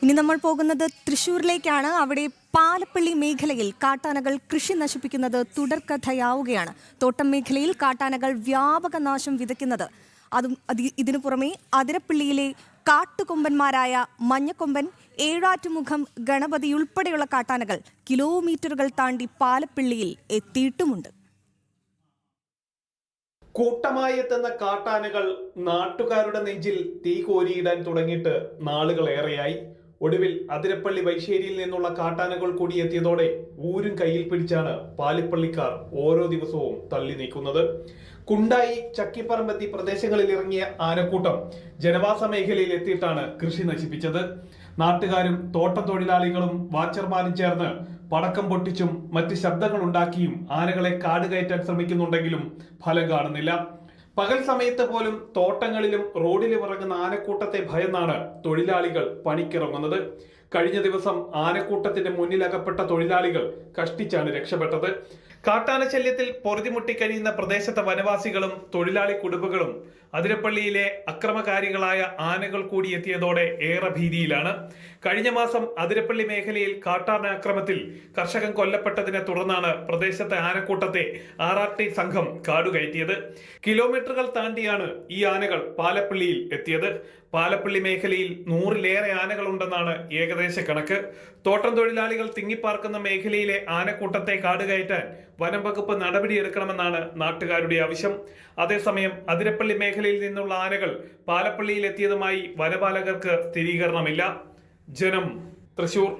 ഇനി നമ്മൾ പോകുന്നത് തൃശ്ശൂരിലേക്കാണ്. അവിടെ പാലപ്പള്ളി മേഖലയിൽ കാട്ടാനകൾ കൃഷി നശിപ്പിക്കുന്നത് തുടർക്കഥയാവുകയാണ്. തോട്ടം മേഖലയിൽ കാട്ടാനകൾ വ്യാപക നാശം വിതയ്ക്കുന്നത് ഇതിനു പുറമെ അതിരപ്പള്ളിയിലെ കാട്ടുകൊമ്പന്മാരായ മഞ്ഞക്കൊമ്പൻ, ഏഴാറ്റുമുഖം ഗണപതി ഉൾപ്പെടെയുള്ള കാട്ടാനകൾ കിലോമീറ്ററുകൾ താണ്ടി പാലപ്പള്ളിയിൽ എത്തിയിട്ടുമുണ്ട്. കൂട്ടമായി എത്തുന്ന കാട്ടാനകൾ നാട്ടുകാരുടെ നെഞ്ചിൽ തീ കോരിയിടാൻ തുടങ്ങിയിട്ട് നാളുകളേറെയായി. ഒടുവിൽ അതിരപ്പള്ളി വൈശ്ശേരിയിൽ നിന്നുള്ള കാട്ടാനകൾ കൂടി എത്തിയതോടെ ഊരും കയ്യിൽ പിടിച്ചാണ് പാലിപ്പള്ളിക്കാർ ഓരോ ദിവസവും തള്ളി നീക്കുന്നത്. കുണ്ടായി, ചക്കിപ്പറമ്പെത്തി പ്രദേശങ്ങളിൽ ഇറങ്ങിയ ആനക്കൂട്ടം ജനവാസ മേഖലയിൽ എത്തിയിട്ടാണ് കൃഷി നശിപ്പിച്ചത്. നാട്ടുകാരും തോട്ടം തൊഴിലാളികളും വാച്ചർമാരും ചേർന്ന് പടക്കം പൊട്ടിച്ചും മറ്റ് ശബ്ദങ്ങൾ ഉണ്ടാക്കിയും ആനകളെ കാട് കയറ്റാൻ ശ്രമിക്കുന്നുണ്ടെങ്കിലും ഫലം കാണുന്നില്ല. പകൽ സമയത്ത് പോലും തോട്ടങ്ങളിലും റോഡിലും ഇറങ്ങുന്ന ആനക്കൂട്ടത്തെ ഭയന്നാണ് തൊഴിലാളികൾ പണിക്കിറങ്ങുന്നത്. കഴിഞ്ഞ ദിവസം ആനക്കൂട്ടത്തിന്റെ മുന്നിലകപ്പെട്ട തൊഴിലാളികൾ കഷ്ടിച്ചാണ് രക്ഷപ്പെട്ടത്. കാട്ടാന ശല്യത്തിൽ പൊറുതിമുട്ടി കഴിയുന്ന പ്രദേശത്തെ വനവാസികളും തൊഴിലാളി കുടുംബങ്ങളും അതിരപ്പള്ളിയിലെ അക്രമകാരികളായ ആനകൾ കൂടി എത്തിയതോടെ ഏറെ ഭീതിയിലാണ്. കഴിഞ്ഞ മാസം അതിരപ്പള്ളി മേഖലയിൽ കാട്ടാന ആക്രമത്തിൽ കർഷകൻ കൊല്ലപ്പെട്ടതിനെ തുടർന്നാണ് പ്രദേശത്തെ ആനക്കൂട്ടത്തെ RRT സംഘം കാടുകയറ്റിയത്. കിലോമീറ്ററുകൾ താണ്ടിയാണ് ഈ ആനകൾ പാലപ്പള്ളിയിൽ എത്തിയത്. പാലപ്പള്ളി മേഖലയിൽ 100-ലേറെ ആനകളുണ്ടെന്നാണ് ഏകദേശ കണക്ക്. തോട്ടം തൊഴിലാളികൾ തിങ്ങിപ്പാർക്കുന്ന മേഖലയിലെ ആനക്കൂട്ടത്തെ കാടുകയറ്റാൻ വനം വകുപ്പ് നടപടിയെടുക്കണമെന്നാണ് നാട്ടുകാരുടെ ആവശ്യം. അതേസമയം അതിരപ്പള്ളി മേഖലയിൽ നിന്നുള്ള ആനകൾ പാലപ്പള്ളിയിൽ എത്തിയതുമായി വനപാലകർക്ക് സ്ഥിരീകരണമില്ല. ജനം, തൃശൂർ.